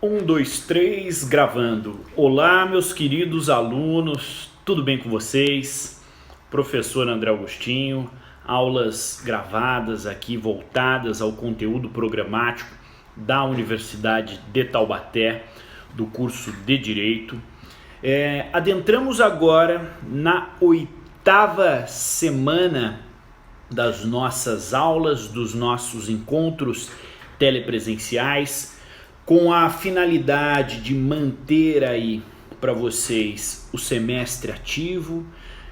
Um, dois, três, gravando. Olá, meus queridos alunos, tudo bem com vocês? Professor André Agostinho, aulas gravadas aqui voltadas ao conteúdo programático da Universidade de Taubaté, do curso de Direito. Adentramos agora na 8ª semana das nossas aulas, dos nossos encontros telepresenciais, com a finalidade de manter aí para vocês o semestre ativo,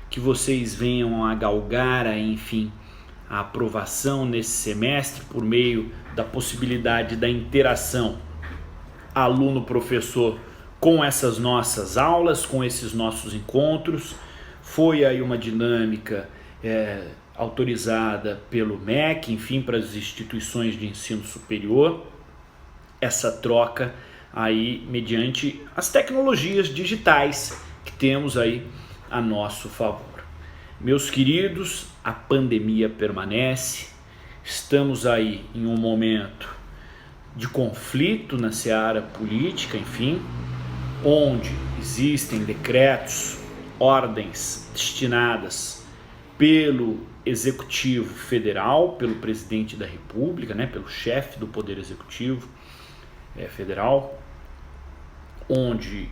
que vocês venham a galgar, enfim, a aprovação nesse semestre por meio da possibilidade da interação aluno-professor com essas nossas aulas, com esses nossos encontros. Foi aí uma dinâmica autorizada pelo MEC, enfim, para as instituições de ensino superior, essa troca aí mediante as tecnologias digitais que temos aí a nosso favor. Meus queridos, a pandemia permanece, estamos aí em um momento de conflito na seara política, enfim, onde existem decretos, ordens destinadas pelo Executivo Federal, pelo Presidente da República, pelo chefe do Poder Executivo Federal, onde,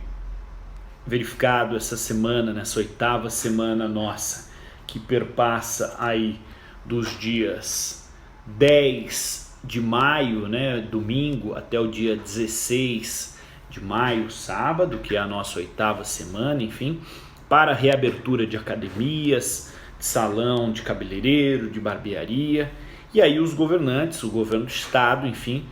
verificado essa semana, nessa 8ª semana nossa, que perpassa aí dos dias 10 de maio, domingo, até o dia 16 de maio, sábado, que é a nossa 8ª semana, enfim, para reabertura de academias, de salão de cabeleireiro, de barbearia, e aí os governantes, o governo do estado, enfim,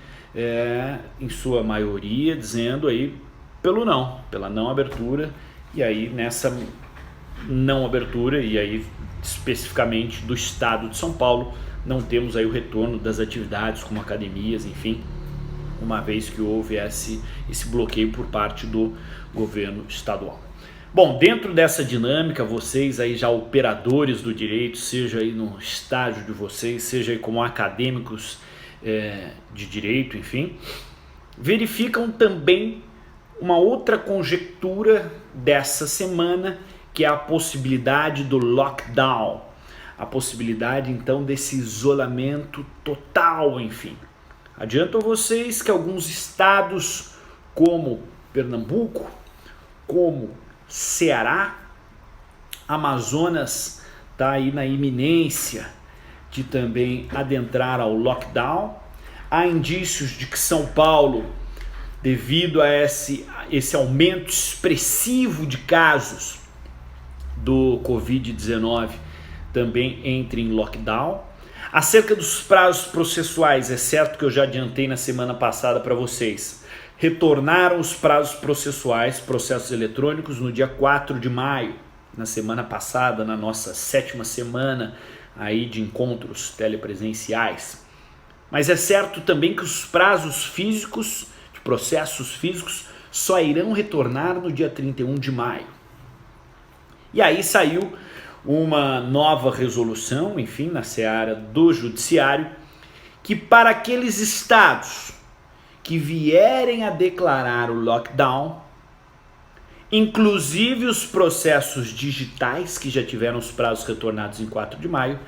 em sua maioria, dizendo aí pela não abertura, e aí nessa não abertura, e aí especificamente do estado de São Paulo, não temos aí o retorno das atividades como academias, enfim, uma vez que houve esse bloqueio por parte do governo estadual. Bom, dentro dessa dinâmica, vocês aí já operadores do direito, seja aí no estágio de vocês, seja aí como acadêmicos de direito, enfim, verificam também uma outra conjectura dessa semana, que é a possibilidade do lockdown, a possibilidade então desse isolamento total, enfim. Adianto a vocês que alguns estados como Pernambuco, como Ceará, Amazonas está aí na iminência de também adentrar ao lockdown. Há indícios de que São Paulo, devido a esse aumento expressivo de casos do Covid-19, também entre em lockdown. Acerca dos prazos processuais, é certo que eu já adiantei na semana passada para vocês. Retornaram os prazos processuais, processos eletrônicos, no dia 4 de maio, na semana passada, na nossa 7ª semana aí de encontros telepresenciais. Mas é certo também que os prazos físicos, de processos físicos, só irão retornar no dia 31 de maio. E aí saiu uma nova resolução, enfim, na seara do judiciário, que para aqueles estados que vierem a declarar o lockdown, inclusive os processos digitais, que já tiveram os prazos retornados em 4 de maio,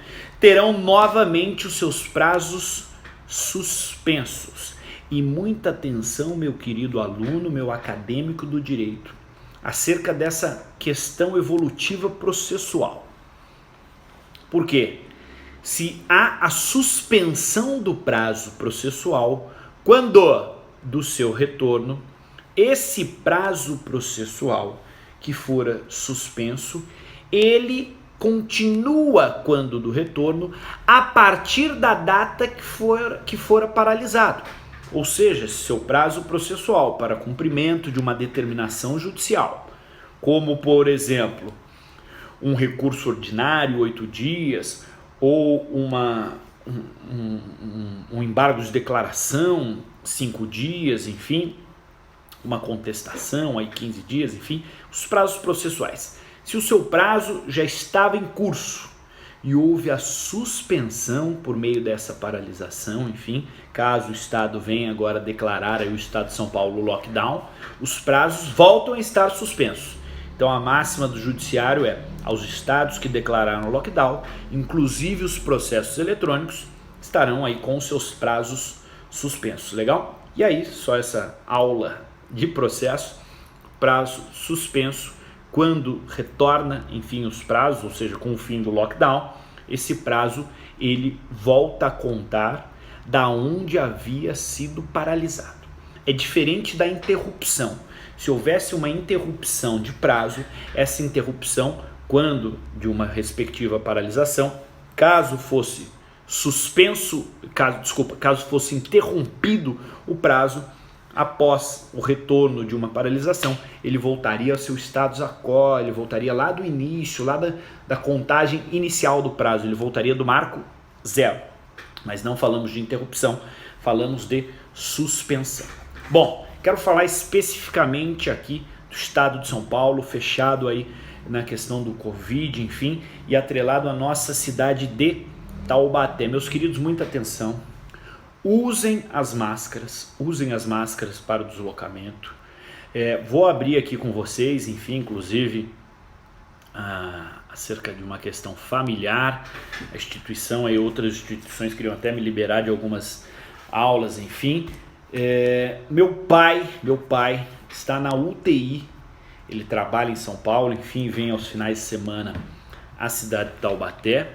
terão novamente os seus prazos suspensos. E muita atenção, meu querido aluno, meu acadêmico do direito, acerca dessa questão evolutiva processual. Por quê? Se há a suspensão do prazo processual, quando do seu retorno, esse prazo processual que fora suspenso, ele continua quando do retorno, a partir da data que fora paralisado. Ou seja, seu prazo processual para cumprimento de uma determinação judicial, como por exemplo, um recurso ordinário, 8 dias, ou um embargo de declaração, 5 dias, enfim, uma contestação, aí 15 dias, enfim, os prazos processuais. Se o seu prazo já estava em curso, e houve a suspensão por meio dessa paralisação, enfim, caso o Estado venha agora declarar aí o Estado de São Paulo lockdown, os prazos voltam a estar suspensos. Então a máxima do judiciário é, aos estados que declararam lockdown, inclusive os processos eletrônicos, estarão aí com seus prazos suspensos, legal? E aí, só essa aula de processo, prazo suspenso, quando retorna, enfim, os prazos, ou seja, com o fim do lockdown, esse prazo ele volta a contar da onde havia sido paralisado. É diferente da interrupção. Se houvesse uma interrupção de prazo, essa interrupção, quando de uma respectiva paralisação, caso fosse suspenso, caso fosse interrompido o prazo, após o retorno de uma paralisação, ele voltaria ao seu status quo, ele voltaria lá do início, lá da contagem inicial do prazo, ele voltaria do marco zero. Mas não falamos de interrupção, falamos de suspensão. Bom, quero falar especificamente aqui do estado de São Paulo, fechado aí na questão do Covid, enfim, e atrelado à nossa cidade de Taubaté. Meus queridos, muita atenção. Usem as máscaras para o deslocamento. Vou abrir aqui com vocês, enfim, inclusive acerca de uma questão familiar. A instituição e outras instituições queriam até me liberar de algumas aulas, enfim. Meu pai está na UTI, ele trabalha em São Paulo, enfim, vem aos finais de semana à cidade de Taubaté,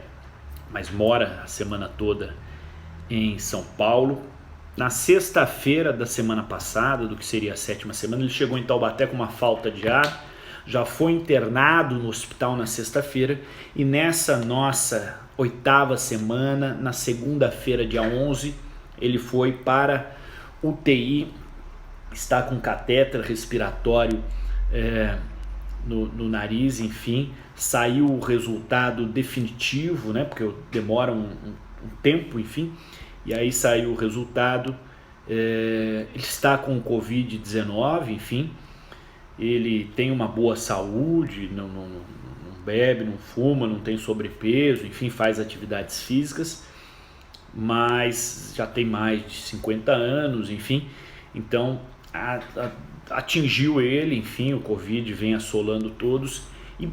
mas mora a semana toda em São Paulo. Na sexta-feira da semana passada, do que seria a 7ª semana, ele chegou em Taubaté com uma falta de ar, já foi internado no hospital na sexta-feira, e nessa nossa 8ª semana, na segunda-feira, dia 11, ele foi para UTI, está com catéter respiratório no nariz, enfim, saiu o resultado definitivo, né, porque demora um tempo, enfim, e aí saiu o resultado. Ele está com Covid-19, enfim, ele tem uma boa saúde, não bebe, não fuma, não tem sobrepeso, enfim, faz atividades físicas, mas já tem mais de 50 anos, enfim, então atingiu ele, enfim, o Covid vem assolando todos, e,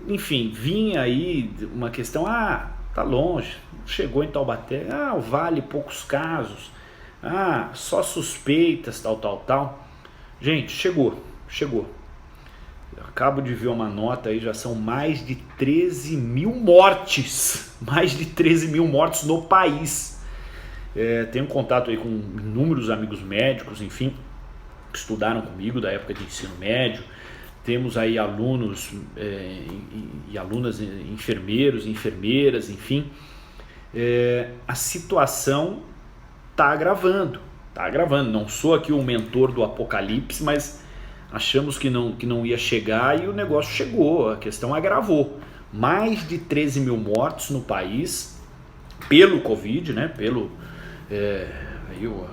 enfim, vinha aí uma questão, tá longe, chegou em Taubaté, o Vale, poucos casos, só suspeitas, tal. Gente, chegou. Eu acabo de ver uma nota aí, já são mais de 13 mil mortes, no país. Tenho contato aí com inúmeros amigos médicos, enfim, que estudaram comigo da época de ensino médio. Temos aí alunos e alunas, enfermeiros, enfermeiras, enfim. A situação está agravando. Não sou aqui o mentor do apocalipse, mas achamos que não ia chegar e o negócio chegou, a questão agravou. Mais de 13 mil mortos no país pelo Covid, né? Pelo aí o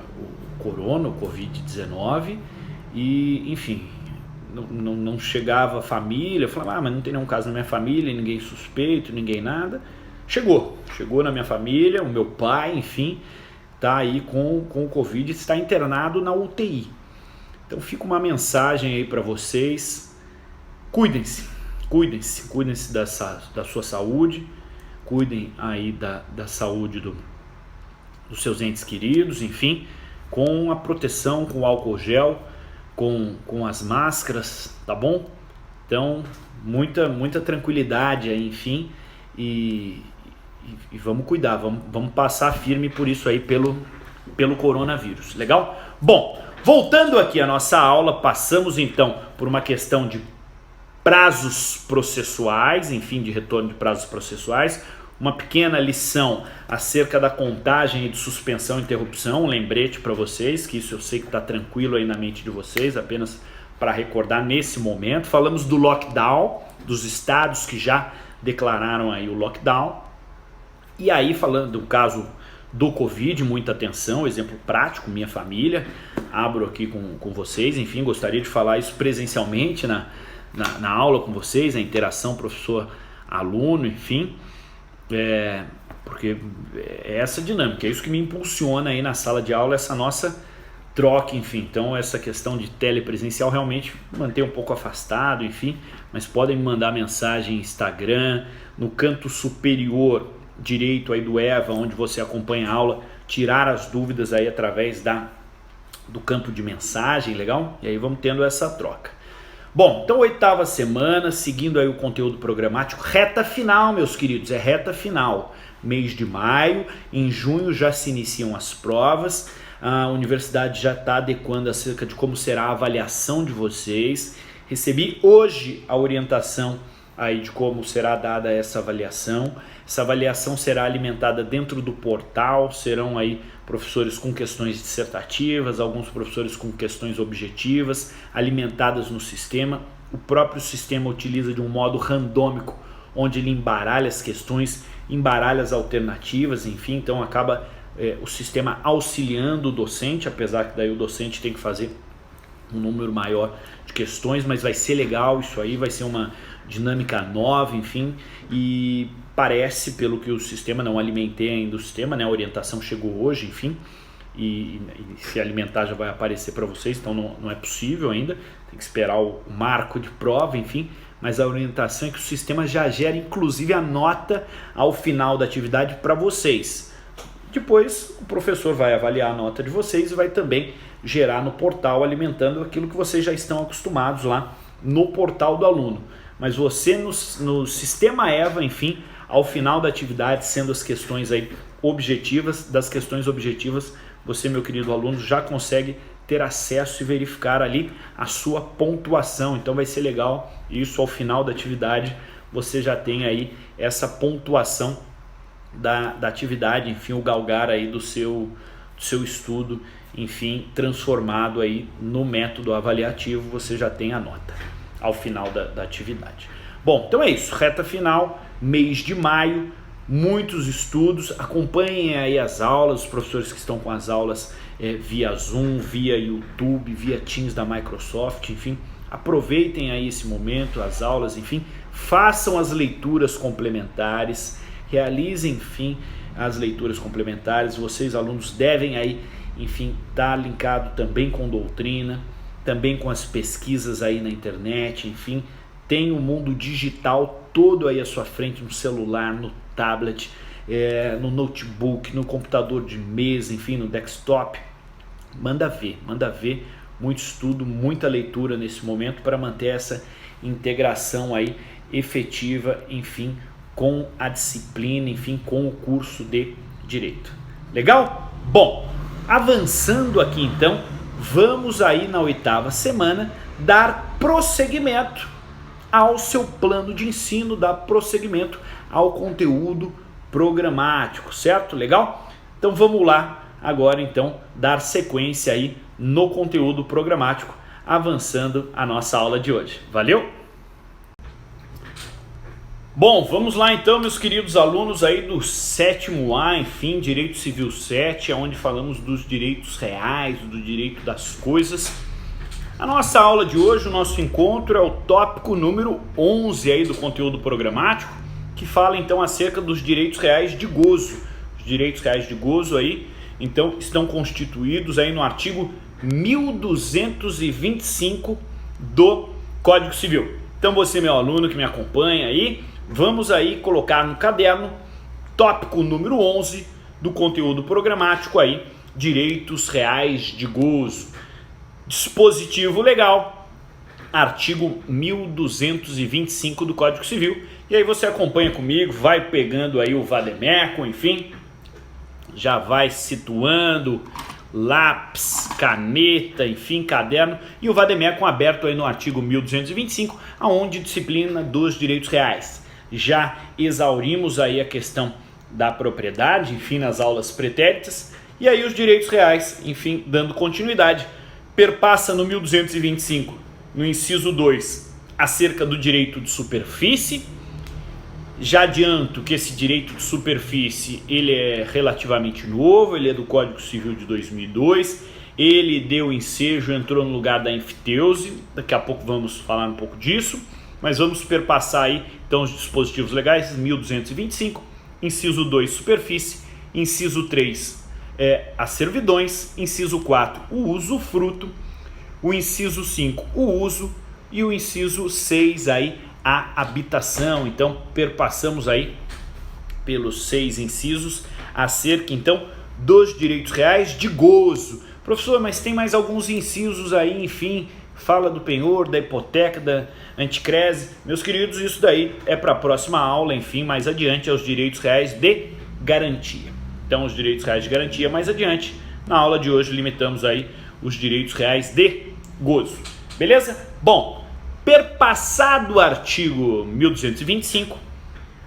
corona, o Covid-19, e enfim, não chegava a família, eu falava, mas não tem nenhum caso na minha família, ninguém suspeito, ninguém nada. Chegou na minha família, o meu pai, enfim, está aí com o Covid, está internado na UTI. Então fica uma mensagem aí para vocês, cuidem-se da sua saúde, cuidem aí da saúde dos seus entes queridos, enfim, com a proteção, com o álcool gel, com as máscaras, tá bom? Então, muita tranquilidade aí, enfim, e vamos cuidar, vamos passar firme por isso aí, pelo coronavírus, legal? Bom, voltando aqui à nossa aula, passamos então por uma questão de prazos processuais, enfim, de retorno de prazos processuais, uma pequena lição acerca da contagem e de suspensão e interrupção, um lembrete para vocês, que isso eu sei que está tranquilo aí na mente de vocês, apenas para recordar nesse momento. Falamos do lockdown, dos estados que já declararam aí o lockdown, e aí falando do caso do Covid, muita atenção, exemplo prático, minha família, abro aqui com vocês, enfim, gostaria de falar isso presencialmente na aula com vocês, a interação professor-aluno, enfim. Porque é essa dinâmica, é isso que me impulsiona aí na sala de aula, essa nossa troca, enfim. Então essa questão de telepresencial realmente manter um pouco afastado, enfim, mas podem me mandar mensagem no Instagram, no canto superior direito aí do EVA, onde você acompanha a aula, tirar as dúvidas aí através do campo de mensagem, legal? E aí vamos tendo essa troca. Bom, então 8ª semana, seguindo aí o conteúdo programático, reta final, meus queridos, é reta final. Mês de maio, em junho já se iniciam as provas, a universidade já está adequando acerca de como será a avaliação de vocês. Recebi hoje a orientação aí de como será dada essa avaliação. Essa avaliação será alimentada dentro do portal, serão aí professores com questões dissertativas, alguns professores com questões objetivas, alimentadas no sistema. O próprio sistema utiliza de um modo randômico, onde ele embaralha as questões, embaralha as alternativas, enfim, então acaba o sistema auxiliando o docente, apesar que daí o docente tem que fazer um número maior de questões, mas vai ser legal isso aí, vai ser uma dinâmica nova, enfim, e parece, pelo que o sistema, não alimentei ainda o sistema, né, a orientação chegou hoje, enfim, e se alimentar já vai aparecer para vocês, então não é possível ainda, tem que esperar o marco de prova, enfim, mas a orientação é que o sistema já gera inclusive a nota ao final da atividade para vocês. Depois o professor vai avaliar a nota de vocês e vai também gerar no portal, alimentando aquilo que vocês já estão acostumados lá no portal do aluno. Mas você no sistema EVA, enfim, ao final da atividade, sendo as questões aí objetivas, das questões objetivas, você, meu querido aluno, já consegue ter acesso e verificar ali a sua pontuação. Então vai ser legal isso, ao final da atividade você já tem aí essa pontuação da atividade, enfim, o galgar aí do seu estudo, enfim, transformado aí no método avaliativo, você já tem a nota ao final da atividade. Bom, então é isso, reta final, mês de maio, muitos estudos, acompanhem aí as aulas, os professores que estão com as aulas via Zoom, via YouTube, via Teams da Microsoft, enfim, aproveitem aí esse momento, as aulas, enfim, façam as leituras complementares, realizem, enfim, as leituras complementares. Vocês, alunos, devem aí, enfim, estar linkado também com doutrina, também com as pesquisas aí na internet, enfim, tem o mundo digital todo aí à sua frente, no celular, no tablet, no notebook, no computador de mesa, enfim, no desktop. Manda ver, muito estudo, muita leitura nesse momento para manter essa integração aí efetiva, enfim, com a disciplina, enfim, com o curso de Direito. Legal? Bom, avançando aqui então, vamos aí na 8ª semana dar prosseguimento ao seu plano de ensino, dar prosseguimento ao conteúdo programático, certo? Legal? Então vamos lá agora então dar sequência aí no conteúdo programático, avançando a nossa aula de hoje. Valeu? Bom, vamos lá então, meus queridos alunos aí do 7º A, enfim, Direito Civil 7, onde falamos dos direitos reais, do direito das coisas. A nossa aula de hoje, o nosso encontro é o tópico número 11 aí do conteúdo programático, que fala então acerca dos direitos reais de gozo. Os direitos reais de gozo aí, então, estão constituídos aí no artigo 1225 do Código Civil. Então você, meu aluno que me acompanha aí, vamos aí colocar no caderno tópico número 11 do conteúdo programático aí, direitos reais de gozo. Dispositivo legal, artigo 1225 do Código Civil. E aí você acompanha comigo, vai pegando aí o vademécum, enfim, já vai situando lápis, caneta, enfim, caderno, e o vademécum aberto aí no artigo 1225, aonde disciplina dos direitos reais. Já exaurimos aí a questão da propriedade, enfim, nas aulas pretéritas, e aí os direitos reais, enfim, dando continuidade, perpassa no 1225, no inciso 2, acerca do direito de superfície. Já adianto que esse direito de superfície, ele é relativamente novo, ele é do Código Civil de 2002, ele deu ensejo, entrou no lugar da enfiteuse, daqui a pouco vamos falar um pouco disso, mas vamos perpassar aí então os dispositivos legais, 1225, inciso 2, superfície, inciso 3, as servidões, inciso 4, o usufruto, o inciso 5, o uso e o inciso 6 aí, a habitação. Então, perpassamos aí pelos 6 incisos acerca então dos direitos reais de gozo. Professor, mas tem mais alguns incisos aí, enfim, fala do penhor, da hipoteca, da anticrese. Meus queridos, isso daí é para a próxima aula, enfim, mais adiante, é os direitos reais de garantia. Então, os direitos reais de garantia mais adiante. Na aula de hoje, limitamos aí os direitos reais de gozo. Beleza? Bom, perpassado o artigo 1225,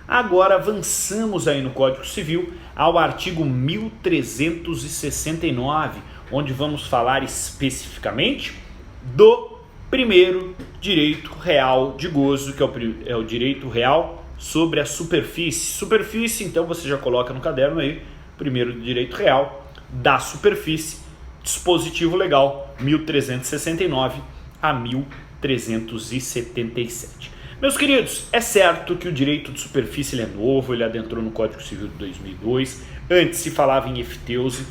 agora avançamos aí no Código Civil ao artigo 1369, onde vamos falar especificamente do primeiro direito real de gozo, que é o direito real sobre a superfície. Superfície, então você já coloca no caderno aí, primeiro direito real da superfície, dispositivo legal 1369 a 1377. Meus queridos, é certo que o direito de superfície ele é novo, ele adentrou no Código Civil de 2002, antes se falava em efteuse,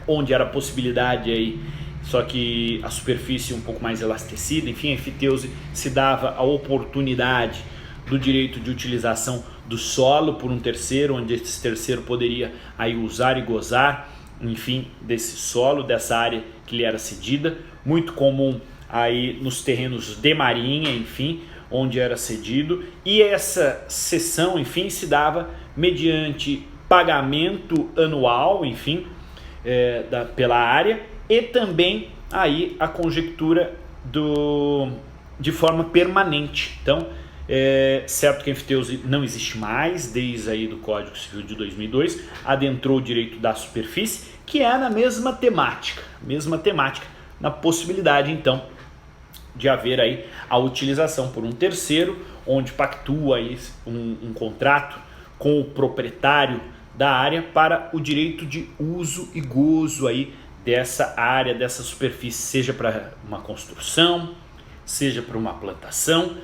onde era a possibilidade aí, só que a superfície um pouco mais elastecida, enfim, a efteuse se dava a oportunidade do direito de utilização do solo por um terceiro, onde esse terceiro poderia aí usar e gozar, enfim, desse solo, dessa área que lhe era cedida, muito comum aí nos terrenos de marinha, enfim, onde era cedido, e essa cessão, enfim, se dava mediante pagamento anual, enfim, pela área, e também aí a conjectura de forma permanente. Então, certo que a efteuse não existe mais, desde aí do Código Civil de 2002, adentrou o direito da superfície, que é na mesma temática, na possibilidade, então, de haver aí a utilização por um terceiro, onde pactua aí um contrato com o proprietário da área para o direito de uso e gozo aí dessa área, dessa superfície, seja para uma construção, seja para uma plantação,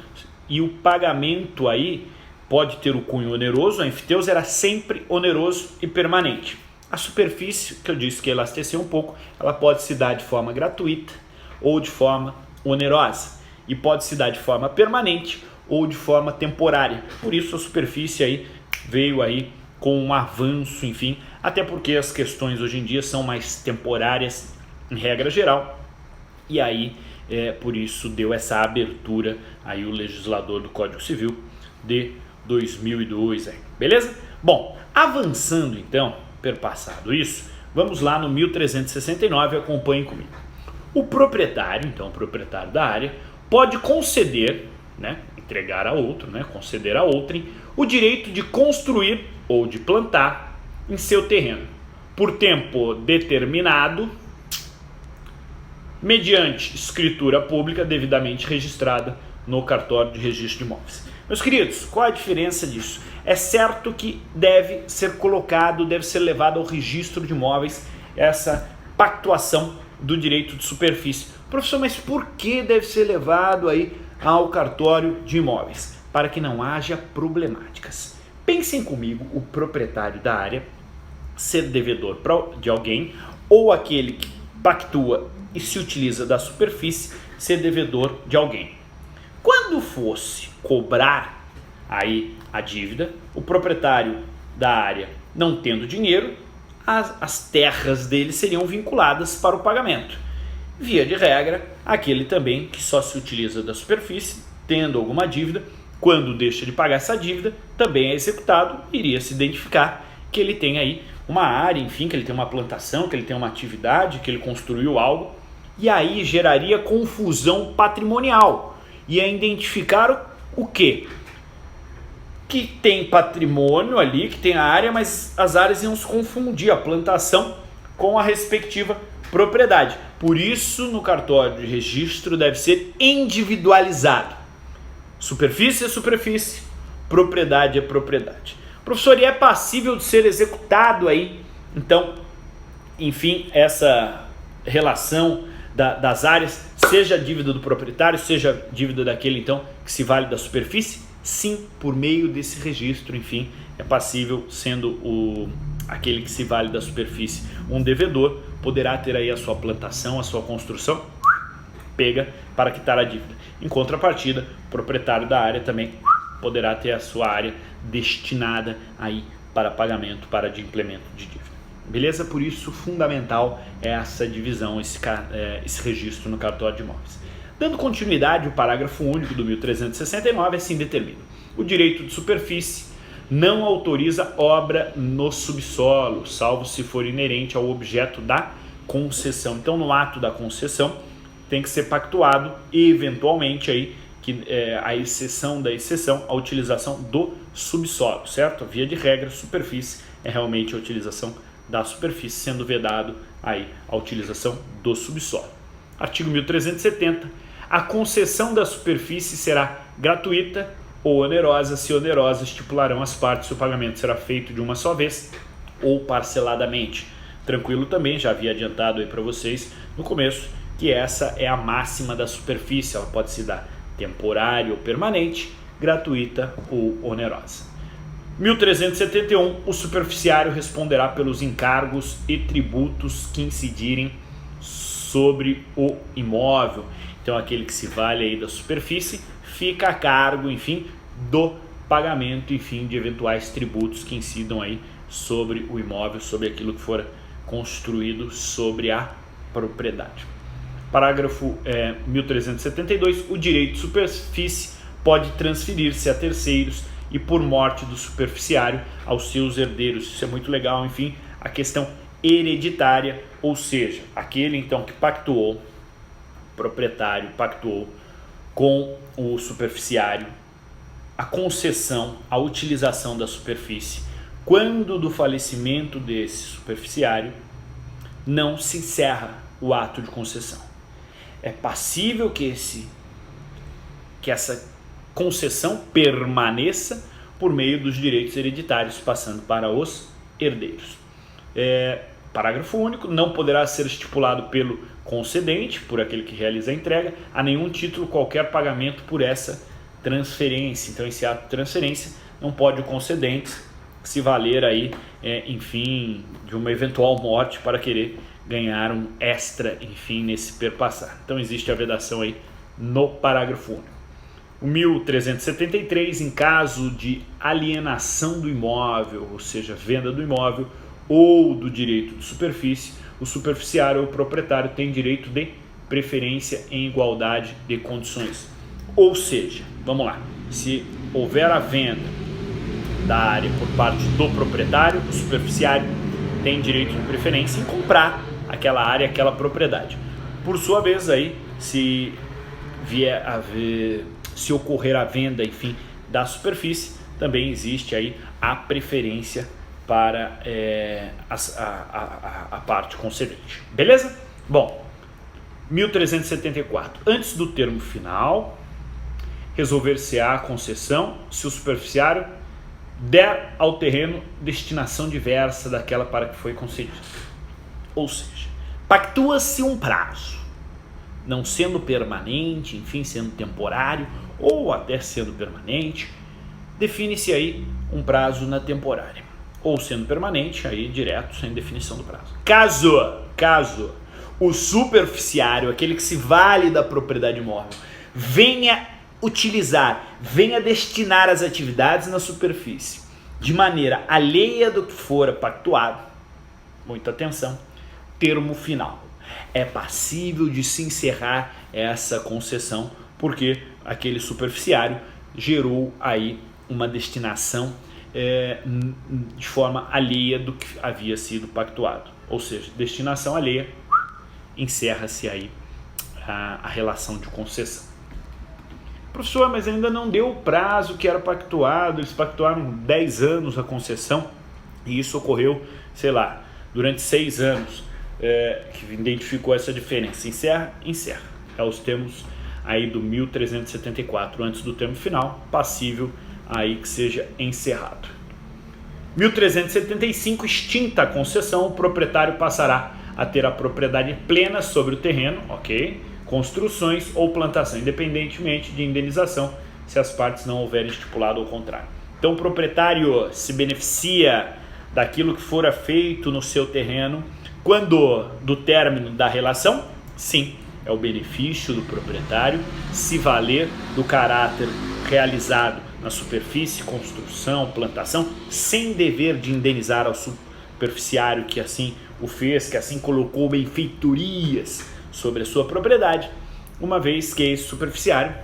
e o pagamento aí pode ter o cunho oneroso. A efteuse era sempre oneroso e permanente. A superfície, que eu disse que elasteceu um pouco, ela pode se dar de forma gratuita ou de forma onerosa, e pode se dar de forma permanente ou de forma temporária. Por isso a superfície aí veio aí com um avanço, enfim, até porque as questões hoje em dia são mais temporárias em regra geral, e aí por isso deu essa abertura aí o legislador do Código Civil de 2002 aí. Beleza? Bom, avançando então, perpassado isso, vamos lá no 1369, acompanhem comigo. O proprietário, então o proprietário da área, pode conceder, entregar a outro, conceder a outrem, o direito de construir ou de plantar em seu terreno, por tempo determinado, mediante escritura pública devidamente registrada no cartório de registro de imóveis. Meus queridos, qual a diferença disso? É certo que deve ser levado ao registro de imóveis essa pactuação do direito de superfície. Professor, mas por que deve ser levado aí ao cartório de imóveis? Para que não haja problemáticas. Pensem comigo, o proprietário da área ser devedor de alguém, ou aquele que pactua e se utiliza da superfície ser devedor de alguém. Quando fosse cobrar aí a dívida, o proprietário da área não tendo dinheiro, as terras dele seriam vinculadas para o pagamento. Via de regra, aquele também que só se utiliza da superfície, tendo alguma dívida, quando deixa de pagar essa dívida, também é executado, iria se identificar que ele tem aí uma área, enfim, que ele tem uma plantação, que ele tem uma atividade, que ele construiu algo, e aí geraria confusão patrimonial. Ia identificar o quê? Que tem patrimônio ali, que tem a área, mas as áreas iam se confundir, a plantação com a respectiva propriedade. Por isso, no cartório de registro deve ser individualizado. Superfície é superfície, propriedade é propriedade. Professor, e é passível de ser executado aí, então, enfim, essa relação das áreas, seja a dívida do proprietário, seja a dívida daquele, então, que se vale da superfície? sim, por meio desse registro, enfim, é passível, sendo aquele que se vale da superfície um devedor, poderá ter aí a sua plantação, a sua construção pega para quitar a dívida. Em contrapartida, o proprietário da área também poderá ter a sua área destinada aí para pagamento, para adimplemento de dívida. Beleza? Por isso, fundamental é essa divisão, esse registro no cartório de imóveis. Dando continuidade, o parágrafo único do 1369 assim determina: o direito de superfície não autoriza obra no subsolo, salvo se for inerente ao objeto da concessão. Então, no ato da concessão, tem que ser pactuado e, eventualmente, aí, a exceção da exceção, a utilização do subsolo, certo? Via de regra, superfície é realmente a utilização da superfície, sendo vedado aí a utilização do subsolo. Artigo 1370. A concessão da superfície será gratuita ou onerosa. Se onerosa, estipularão as partes se o pagamento será feito de uma só vez ou parceladamente. Tranquilo também, já havia adiantado aí para vocês no começo que essa é a máxima da superfície, ela pode se dar temporária ou permanente, gratuita ou onerosa. 1371. O superficiário responderá pelos encargos e tributos que incidirem sobre o imóvel. Então, aquele que se vale aí da superfície fica a cargo, enfim, do pagamento, enfim, de eventuais tributos que incidam aí sobre o imóvel, sobre aquilo que for construído sobre a propriedade. Parágrafo 1372. O direito de superfície pode transferir-se a terceiros e, por morte do superficiário, aos seus herdeiros. Isso é muito legal, enfim, a questão hereditária, ou seja, aquele então que pactuou, o proprietário pactuou com o superficiário a concessão, a utilização da superfície. Quando do falecimento desse superficiário, não se encerra o ato de concessão. É passível que essa concessão permaneça por meio dos direitos hereditários, passando para os herdeiros. Parágrafo único. Não poderá ser estipulado pelo concedente, por aquele que realiza a entrega, a nenhum título qualquer pagamento por essa transferência. Então, esse ato de transferência não pode o concedente se valer aí, enfim, de uma eventual morte para querer ganhar um extra, enfim, nesse perpassar. Então, existe a vedação aí no parágrafo único. O 1373, em caso de alienação do imóvel, ou seja, venda do imóvel ou do direito de superfície, o superficiário ou o proprietário tem direito de preferência em igualdade de condições. Ou seja, vamos lá, se houver a venda da área por parte do proprietário, o superficiário tem direito de preferência em comprar aquela área, aquela propriedade. Por sua vez, aí, se ocorrer a venda, enfim, da superfície, também existe aí a preferência para a parte concedente. Beleza? Bom, 1374. Antes do termo final, resolver-se-á a concessão se o superficiário der ao terreno destinação diversa daquela para que foi concedida. Ou seja, pactua-se um prazo, não sendo permanente, enfim, sendo temporário ou até sendo permanente, define-se aí um prazo na temporária, ou sendo permanente, aí direto, sem definição do prazo. Caso o superficiário, aquele que se vale da propriedade imóvel, venha destinar as atividades na superfície de maneira alheia do que fora pactuado, muita atenção, termo final. É passível de se encerrar essa concessão porque aquele superficiário gerou aí uma destinação de forma alheia do que havia sido pactuado. Ou seja, destinação alheia, encerra-se aí a relação de concessão. Professor, mas ainda não deu o prazo que era pactuado, eles pactuaram 10 anos a concessão e isso ocorreu, sei lá, durante 6 anos, que identificou essa diferença. Encerra. É os termos aí do 1374, antes do termo final, passível aí que seja encerrado. 1375, extinta a concessão, o proprietário passará a ter a propriedade plena sobre o terreno, ok? Construções ou plantação, independentemente de indenização se as partes não houverem estipulado ao contrário. Então o proprietário se beneficia daquilo que fora feito no seu terreno quando do término da relação? Sim, é o benefício do proprietário se valer do caráter realizado na superfície, construção, plantação, sem dever de indenizar ao superficiário que assim o fez, que assim colocou benfeitorias sobre a sua propriedade, uma vez que esse superficiário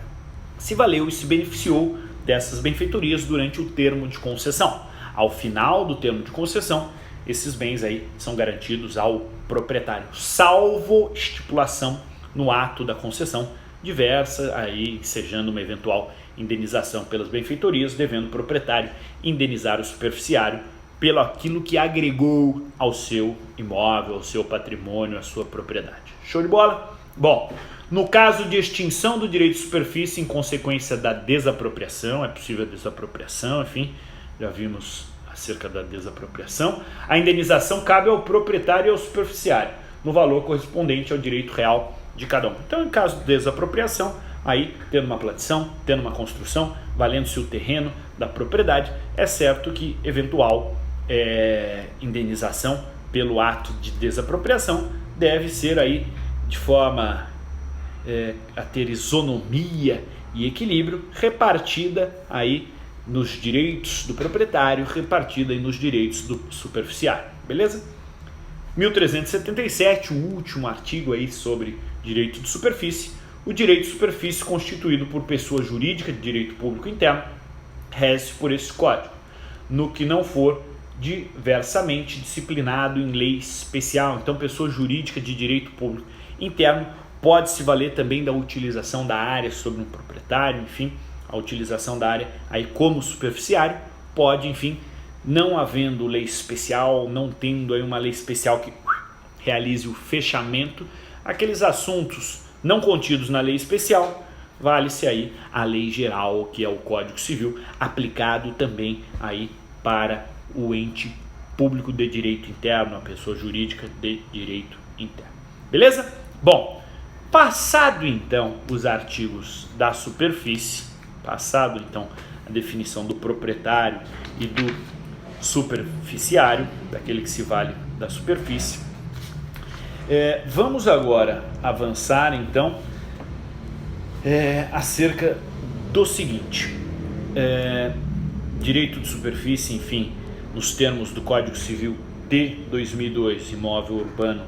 se valeu e se beneficiou dessas benfeitorias durante o termo de concessão. Ao final do termo de concessão, esses bens aí são garantidos ao proprietário, salvo estipulação no ato da concessão diversa, aí ensejando uma eventual indenização pelas benfeitorias, devendo o proprietário indenizar o superficiário pelo aquilo que agregou ao seu imóvel, ao seu patrimônio, à sua propriedade. Show de bola? Bom, no caso de extinção do direito de superfície em consequência da desapropriação, é possível a desapropriação, enfim, já vimos acerca da desapropriação, a indenização cabe ao proprietário e ao superficiário, no valor correspondente ao direito real de cada um. Então, em caso de desapropriação, aí, tendo uma plantação, tendo uma construção, valendo-se o terreno da propriedade, é certo que eventual indenização pelo ato de desapropriação deve ser aí de forma a ter isonomia e equilíbrio, repartida aí nos direitos do proprietário, repartida aí nos direitos do superficiário, beleza? 1377, o último artigo aí sobre direito de superfície. O direito de superfície constituído por pessoa jurídica de direito público interno rege por esse código, no que não for diversamente disciplinado em lei especial. Então, pessoa jurídica de direito público interno pode se valer também da utilização da área sobre um proprietário, enfim, a utilização da área aí como superficiário pode, enfim, não havendo lei especial, não tendo aí uma lei especial que realize o fechamento, aqueles assuntos não contidos na lei especial, vale-se aí a lei geral, que é o Código Civil, aplicado também aí para o ente público de direito interno, a pessoa jurídica de direito interno. Beleza? Bom, passado então os artigos da superfície, passado então a definição do proprietário e do superficiário, daquele que se vale da superfície, vamos agora avançar então acerca do seguinte, direito de superfície, enfim, nos termos do Código Civil de 2002, imóvel urbano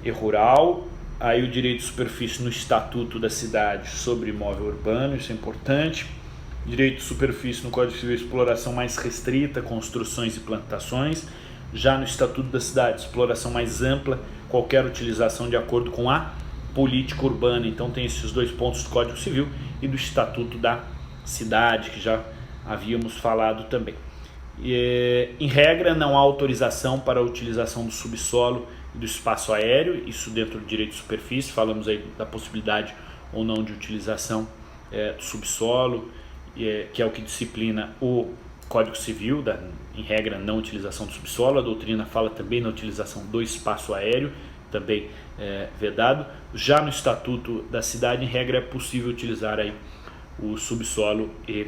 e rural, aí o direito de superfície no Estatuto da Cidade sobre imóvel urbano, isso é importante. Direito de superfície no Código Civil, exploração mais restrita, construções e plantações. Já no Estatuto da Cidade, exploração mais ampla, qualquer utilização de acordo com a política urbana. Então tem esses dois pontos do Código Civil e do Estatuto da Cidade, que já havíamos falado também. Em regra, não há autorização para a utilização do subsolo e do espaço aéreo, isso dentro do direito de superfície, falamos aí da possibilidade ou não de utilização do subsolo, que é o que disciplina o Código Civil, em regra, não utilização do subsolo. A doutrina fala também na utilização do espaço aéreo, também vedado. Já no Estatuto da Cidade, em regra, é possível utilizar aí o subsolo e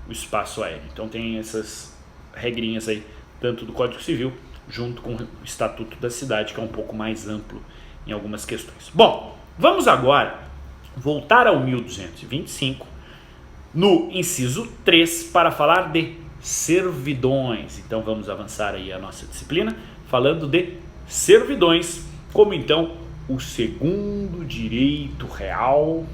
o espaço aéreo. Então tem essas regrinhas aí, tanto do Código Civil, junto com o Estatuto da Cidade, que é um pouco mais amplo em algumas questões. Bom, vamos agora voltar ao 1225, no inciso 3, para falar de servidões. Então vamos avançar aí a nossa disciplina, falando de servidões, como então o segundo direito real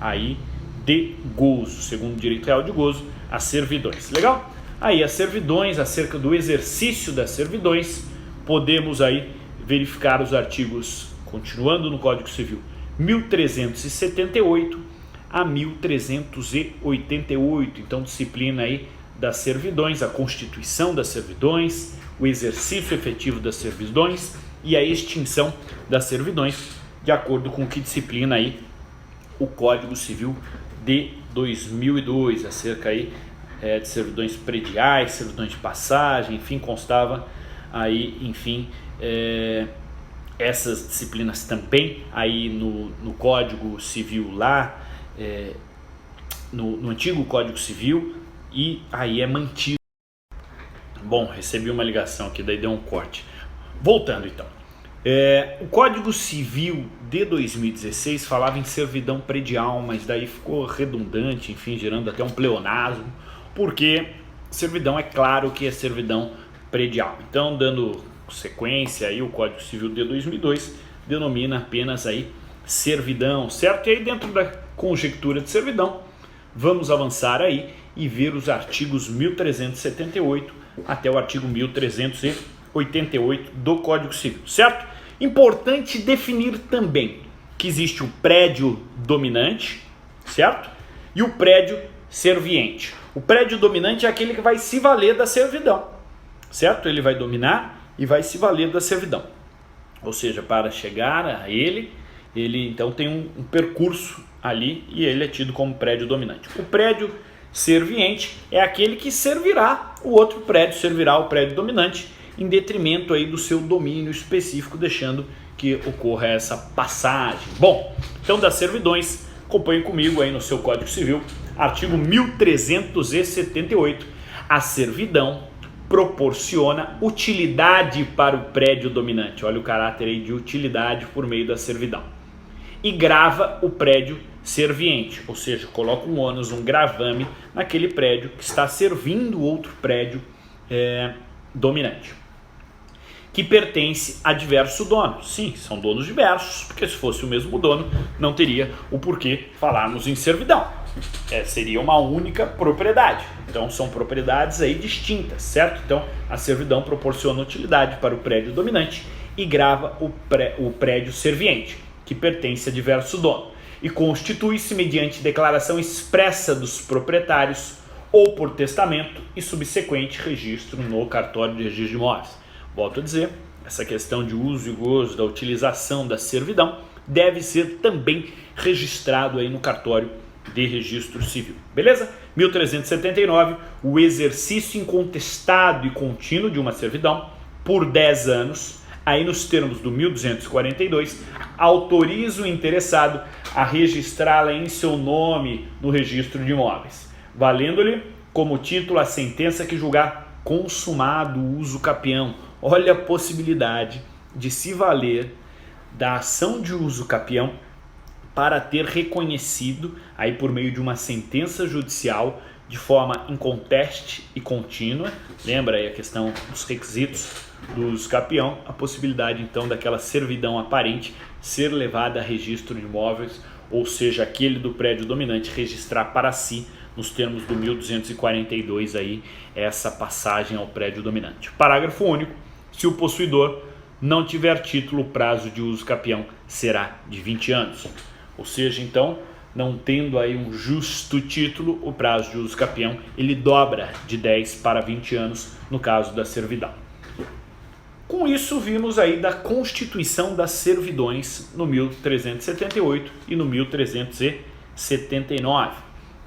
aí de gozo, segundo direito real de gozo, as servidões. Legal? Aí as servidões, acerca do exercício das servidões, podemos aí verificar os artigos, continuando no Código Civil, 1378 a 1388, então disciplina aí das servidões, a constituição das servidões, o exercício efetivo das servidões e a extinção das servidões, de acordo com o que disciplina aí o Código Civil de 2002, acerca aí de servidões prediais, servidões de passagem, enfim, constava aí, enfim, essas disciplinas também aí no Código Civil lá, no antigo Código Civil e aí é mantido. Bom, recebi uma ligação aqui, daí deu um corte. Voltando então. O Código Civil de 2016 falava em servidão predial, mas daí ficou redundante, enfim, gerando até um pleonasmo, porque servidão é claro que é servidão predial. Então, dando sequência, aí o Código Civil de 2002 denomina apenas aí servidão, certo? E aí dentro da conjectura de servidão, vamos avançar aí e ver os artigos 1378 até o artigo 1388 do Código Civil, certo? Importante definir também que existe o prédio dominante, certo? E o prédio serviente. O prédio dominante é aquele que vai se valer da servidão, certo? Ele vai dominar e vai se valer da servidão. Ou seja, para chegar a ele então tem um percurso ali e ele é tido como prédio dominante. O prédio serviente é aquele que servirá o outro prédio, servirá o prédio dominante, em detrimento aí do seu domínio específico, deixando que ocorra essa passagem. Bom, então das servidões, acompanhe comigo aí no seu Código Civil, artigo 1378, a servidão proporciona utilidade para o prédio dominante. Olha o caráter aí de utilidade por meio da servidão. E grava o prédio serviente, ou seja, coloca um ônus, um gravame naquele prédio que está servindo outro prédio dominante, que pertence a diverso dono. Sim, são donos diversos, porque se fosse o mesmo dono, não teria o porquê falarmos em servidão. Seria uma única propriedade. Então são propriedades aí distintas, certo? Então a servidão proporciona utilidade para o prédio dominante e grava o prédio serviente, que pertence a diverso dono, e constitui-se mediante declaração expressa dos proprietários ou por testamento e subsequente registro no cartório de registro de imóveis. Volto a dizer, essa questão de uso e gozo da utilização da servidão deve ser também registrado aí no cartório de registro civil. Beleza? 1379, o exercício incontestado e contínuo de uma servidão por 10 anos, aí nos termos do 1242, autoriza o interessado a registrá-la em seu nome no registro de imóveis, valendo-lhe como título a sentença que julgar consumado o uso capião. Olha a possibilidade de se valer da ação de uso capião para ter reconhecido, aí por meio de uma sentença judicial, de forma inconteste e contínua, lembra aí a questão dos requisitos do uso capião, a possibilidade então daquela servidão aparente ser levada a registro de imóveis, ou seja, aquele do prédio dominante registrar para si, nos termos do 1242 aí, essa passagem ao prédio dominante. Parágrafo único, se o possuidor não tiver título, o prazo de uso capião será de 20 anos. Ou seja, então, não tendo aí um justo título, o prazo de uso capião ele dobra de 10 para 20 anos no caso da servidão. Com isso, vimos aí da constituição das servidões no 1378 e no 1379.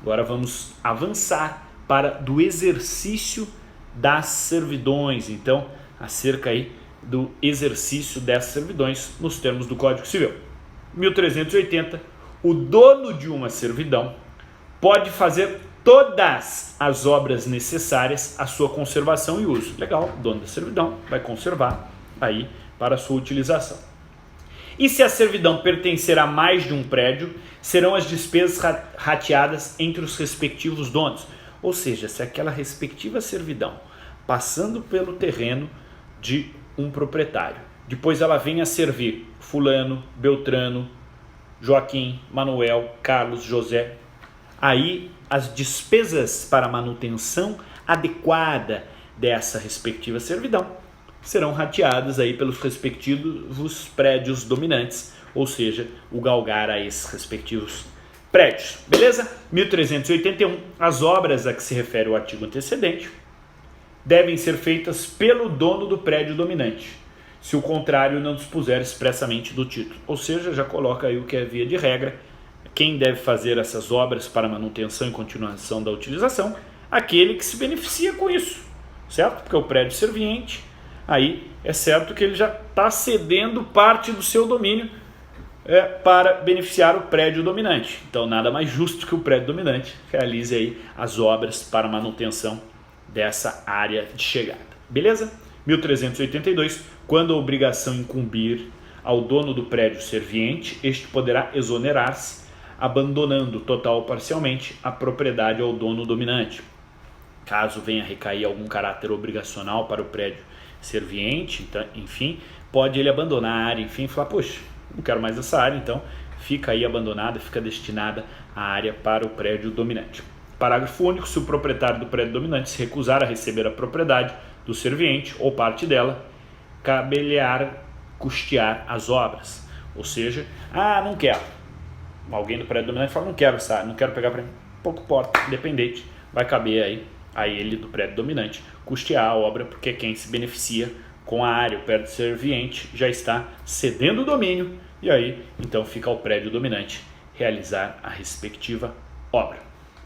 Agora vamos avançar para do exercício das servidões, então, acerca aí do exercício dessas servidões nos termos do Código Civil. 1380, o dono de uma servidão pode fazer todas as obras necessárias à sua conservação e uso. Legal, o dono da servidão vai conservar aí para a sua utilização. E se a servidão pertencer a mais de um prédio, serão as despesas rateadas entre os respectivos donos. Ou seja, se aquela respectiva servidão, passando pelo terreno de um proprietário, depois ela vem a servir fulano, Beltrano, Joaquim, Manuel, Carlos, José, aí as despesas para manutenção adequada dessa respectiva servidão serão rateadas aí pelos respectivos prédios dominantes, ou seja, o galgar a esses respectivos prédios. Beleza? 1381, as obras a que se refere o artigo antecedente devem ser feitas pelo dono do prédio dominante, se o contrário não dispuser expressamente do título. Ou seja, já coloca aí o que é via de regra, quem deve fazer essas obras para manutenção e continuação da utilização? Aquele que se beneficia com isso, certo? Porque o prédio serviente, aí é certo que ele já está cedendo parte do seu domínio para beneficiar o prédio dominante. Então nada mais justo que o prédio dominante realize aí as obras para manutenção dessa área de chegada. Beleza? 1382, quando a obrigação incumbir ao dono do prédio serviente, este poderá exonerar-se, abandonando total ou parcialmente a propriedade ao dono dominante. Caso venha a recair algum caráter obrigacional para o prédio serviente, então, enfim, pode ele abandonar a área, enfim, falar, poxa, não quero mais essa área, então fica aí abandonada, fica destinada a área para o prédio dominante. Parágrafo único, se o proprietário do prédio dominante se recusar a receber a propriedade do serviente ou parte dela, cabe-lhe custear as obras. Ou seja, não quero. Alguém do prédio dominante fala, não quero essa área, não quero pegar para mim. Pouco importa, independente, vai caber aí a ele do prédio dominante custear a obra, porque quem se beneficia com a área, o prédio serviente, já está cedendo o domínio, e aí então fica ao prédio dominante realizar a respectiva obra.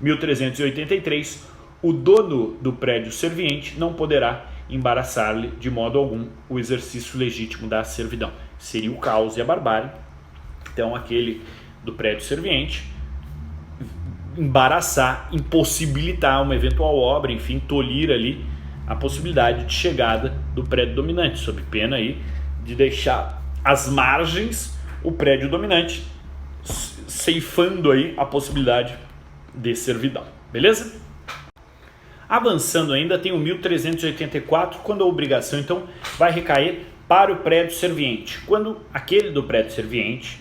1383, o dono do prédio serviente não poderá embaraçar-lhe de modo algum o exercício legítimo da servidão. Seria o caos e a barbárie. Então aquele do prédio serviente embaraçar, impossibilitar uma eventual obra, enfim, tolir ali a possibilidade de chegada do prédio dominante, sob pena aí de deixar às margens o prédio dominante, ceifando aí a possibilidade de servidão. Beleza? Avançando ainda, tem o 1384, quando a obrigação então vai recair para o prédio serviente. Quando aquele do prédio serviente,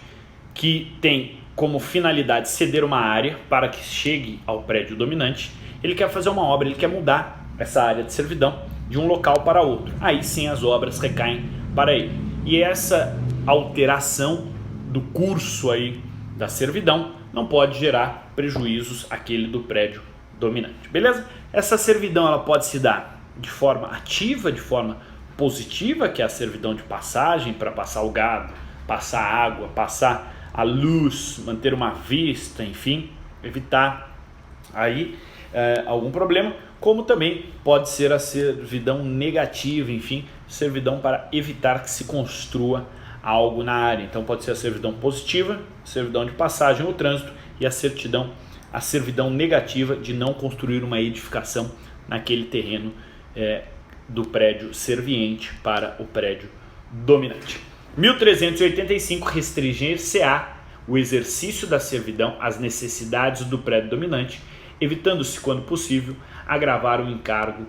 que tem como finalidade ceder uma área para que chegue ao prédio dominante, ele quer fazer uma obra, ele quer mudar essa área de servidão de um local para outro. Aí sim as obras recaem para ele. E essa alteração do curso aí da servidão não pode gerar prejuízos àquele do prédio dominante. Beleza? Essa servidão ela pode se dar de forma ativa, de forma positiva, que é a servidão de passagem para passar o gado, passar a água, passar a luz, manter uma vista, enfim, evitar aí algum problema, como também pode ser a servidão negativa, enfim, servidão para evitar que se construa algo na área. Então pode ser a servidão positiva, servidão de passagem ou trânsito, e a servidão negativa de não construir uma edificação naquele terreno do prédio serviente para o prédio dominante. 1385, restringir-se-á o exercício da servidão às necessidades do prédio dominante, evitando-se, quando possível, agravar o encargo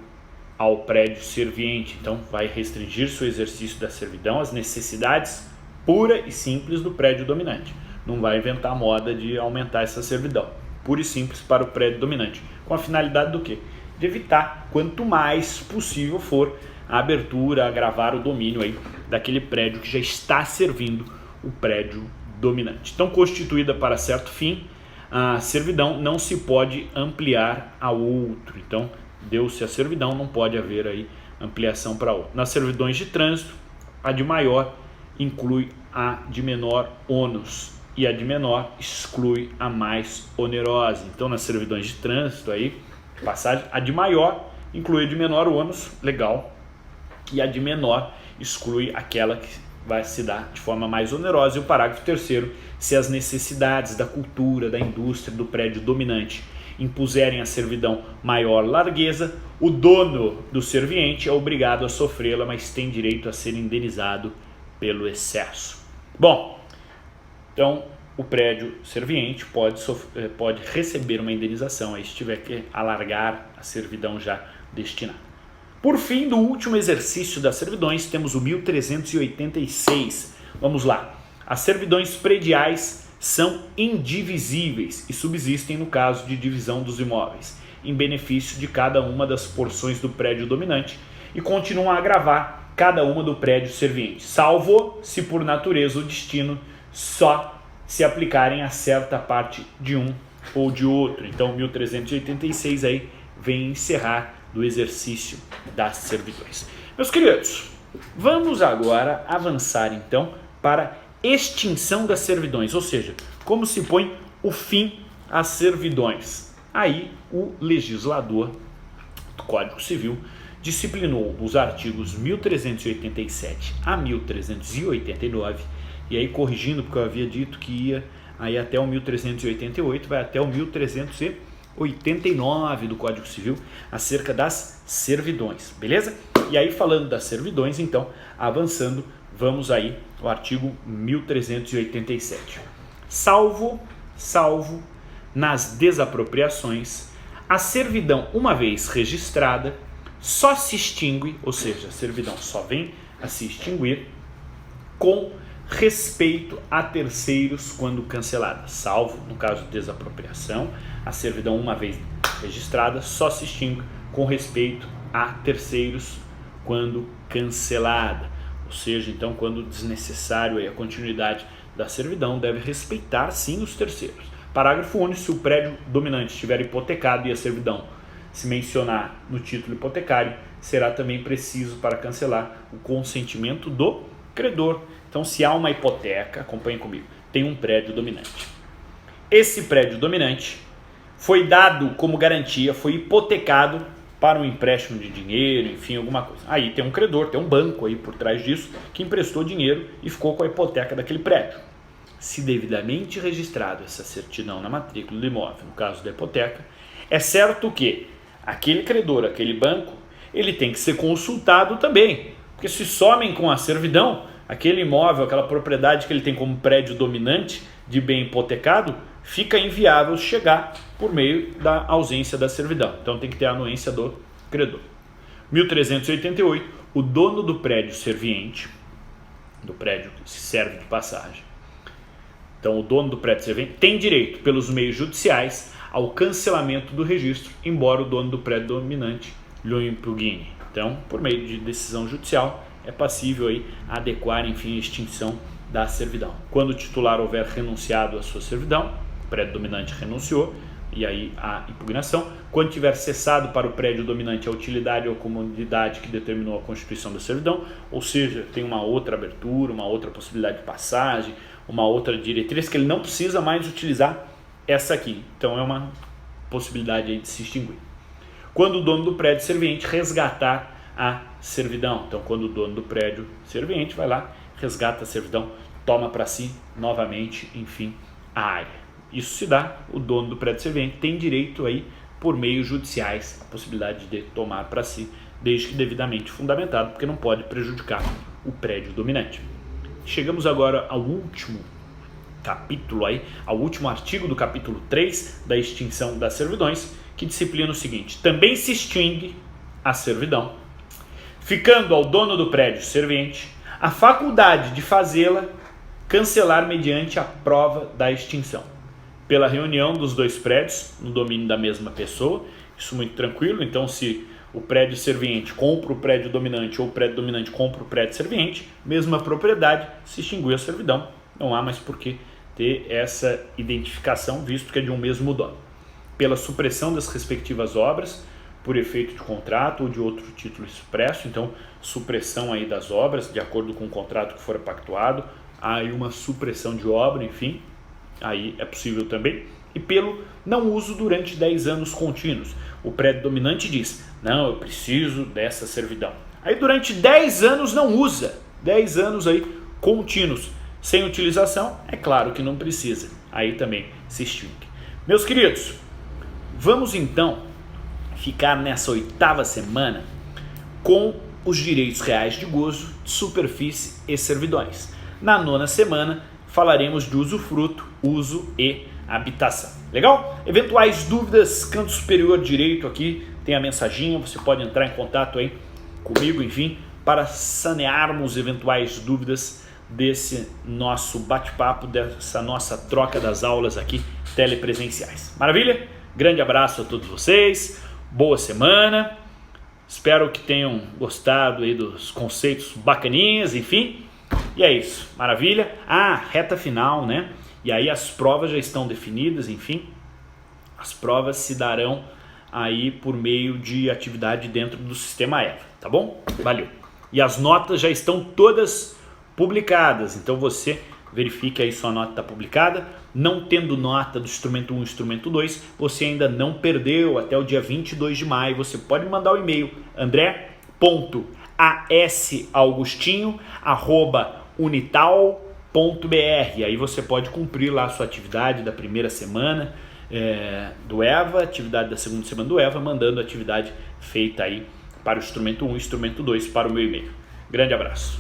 ao prédio serviente. Então, vai restringir-se o exercício da servidão às necessidades pura e simples do prédio dominante. Não vai inventar moda de aumentar essa servidão. Pura e simples para o prédio dominante. Com a finalidade do quê? De evitar, quanto mais possível for, a abertura, agravar o domínio aí daquele prédio que já está servindo o prédio dominante. Então, constituída para certo fim, a servidão não se pode ampliar a outro. Então, deu-se a servidão, não pode haver aí ampliação para outro. Nas servidões de trânsito, a de maior inclui a de menor ônus e a de menor exclui a mais onerosa. Então, nas servidões de trânsito aí, passagem, a de maior inclui a de menor ônus, legal, e a de menor exclui aquela que vai se dar de forma mais onerosa. E o parágrafo 3º, se as necessidades da cultura, da indústria, do prédio dominante impuserem a servidão maior largueza, o dono do serviente é obrigado a sofrê-la, mas tem direito a ser indenizado pelo excesso. Bom, então o prédio serviente pode receber uma indenização aí se tiver que alargar a servidão já destinada. Por fim, do último exercício das servidões, temos o 1386. Vamos lá. As servidões prediais são indivisíveis e subsistem no caso de divisão dos imóveis, em benefício de cada uma das porções do prédio dominante, e continuam a agravar cada uma do prédio serviente, salvo se por natureza o destino só se aplicarem a certa parte de um ou de outro. Então, 1386 aí vem encerrar do exercício das servidões. Meus queridos, vamos agora avançar então para extinção das servidões, ou seja, como se põe o fim às servidões. Aí o legislador do Código Civil disciplinou os artigos 1387 a 1389 e aí corrigindo, porque eu havia dito que ia aí até o 1388, vai até o 1389 do Código Civil, acerca das servidões, beleza? E aí falando das servidões, então, avançando, vamos aí ao artigo 1387. Salvo nas desapropriações, a servidão, uma vez registrada, só se extingue, ou seja, a servidão só vem a se extinguir com respeito a terceiros quando cancelada. Salvo, no caso de desapropriação, a servidão, uma vez registrada, só se extingue com respeito a terceiros quando cancelada. Ou seja, então, quando desnecessário aí a continuidade da servidão, deve respeitar sim os terceiros. Parágrafo único, se o prédio dominante estiver hipotecado e a servidão se mencionar no título hipotecário, será também preciso para cancelar o consentimento do credor. Então, se há uma hipoteca, acompanhe comigo, tem um prédio dominante. Esse prédio dominante foi dado como garantia, foi hipotecado para um empréstimo de dinheiro, enfim, alguma coisa. Aí tem um credor, tem um banco aí por trás disso, que emprestou dinheiro e ficou com a hipoteca daquele prédio. Se devidamente registrado essa certidão na matrícula do imóvel, no caso da hipoteca, é certo que aquele credor, aquele banco, ele tem que ser consultado também, porque se somem com a servidão, aquele imóvel, aquela propriedade que ele tem como prédio dominante de bem hipotecado, fica inviável chegar por meio da ausência da servidão. Então tem que ter a anuência do credor. 1388, o dono do prédio serviente, do prédio que se serve de passagem, então o dono do prédio serviente tem direito, pelos meios judiciais, ao cancelamento do registro, embora o dono do prédio dominante lhe impugne. Então, por meio de decisão judicial, é passível aí adequar, enfim, a extinção da servidão. Quando o titular houver renunciado à sua servidão, o prédio dominante renunciou, e aí a impugnação. Quando tiver cessado para o prédio dominante a utilidade ou comodidade que determinou a constituição da servidão, ou seja, tem uma outra abertura, uma outra possibilidade de passagem, uma outra diretriz que ele não precisa mais utilizar essa aqui. Então é uma possibilidade aí de se extinguir. Quando o dono do prédio serviente resgatar a servidão, então quando o dono do prédio serviente vai lá, resgata a servidão, toma para si novamente, enfim, a área. Isso se dá, o dono do prédio serviente tem direito aí, por meios judiciais, a possibilidade de tomar para si, desde que devidamente fundamentado, porque não pode prejudicar o prédio dominante. Chegamos agora ao último capítulo aí, ao último artigo do capítulo 3 da extinção das servidões, que disciplina o seguinte: também se extingue a servidão, ficando ao dono do prédio serviente a faculdade de fazê-la cancelar mediante a prova da extinção, pela reunião dos dois prédios no domínio da mesma pessoa. Isso muito tranquilo. Então, se o prédio serviente compra o prédio dominante ou o prédio dominante compra o prédio serviente, mesma propriedade, se extinguiu a servidão, não há mais por que ter essa identificação, visto que é de um mesmo dono. Pela supressão das respectivas obras, por efeito de contrato ou de outro título expresso, então supressão aí das obras, de acordo com o contrato que for pactuado, há aí uma supressão de obra, enfim, aí é possível também. E pelo não uso durante 10 anos contínuos. O prédio dominante diz: não, eu preciso dessa servidão. Aí durante 10 anos não usa, 10 anos aí contínuos, sem utilização, é claro que não precisa. Aí também se extingue. Meus queridos, vamos então ficar nessa 8ª semana com os direitos reais de gozo, de superfície e servidões. Na 9ª semana falaremos de usufruto, uso e habitação. Legal? Eventuais dúvidas, canto superior direito aqui tem a mensaginha, você pode entrar em contato aí comigo, enfim, para sanearmos eventuais dúvidas desse nosso bate-papo, dessa nossa troca das aulas aqui telepresenciais. Maravilha? Grande abraço a todos vocês, boa semana, espero que tenham gostado aí dos conceitos bacaninhas, enfim, e é isso, maravilha? Reta final, né? E aí as provas já estão definidas, enfim, as provas se darão aí por meio de atividade dentro do sistema EVA, tá bom? Valeu! E as notas já estão todas publicadas, então você verifique aí sua nota está publicada. Não tendo nota do instrumento 1 e instrumento 2, você ainda não perdeu. Até o dia 22 de maio você pode mandar o e-mail andré.asaugustinho@unital Aí você pode cumprir lá a sua atividade da primeira semana do EVA, atividade da segunda semana do EVA, mandando a atividade feita aí para o instrumento 1 e instrumento 2 para o meu e-mail. Grande abraço.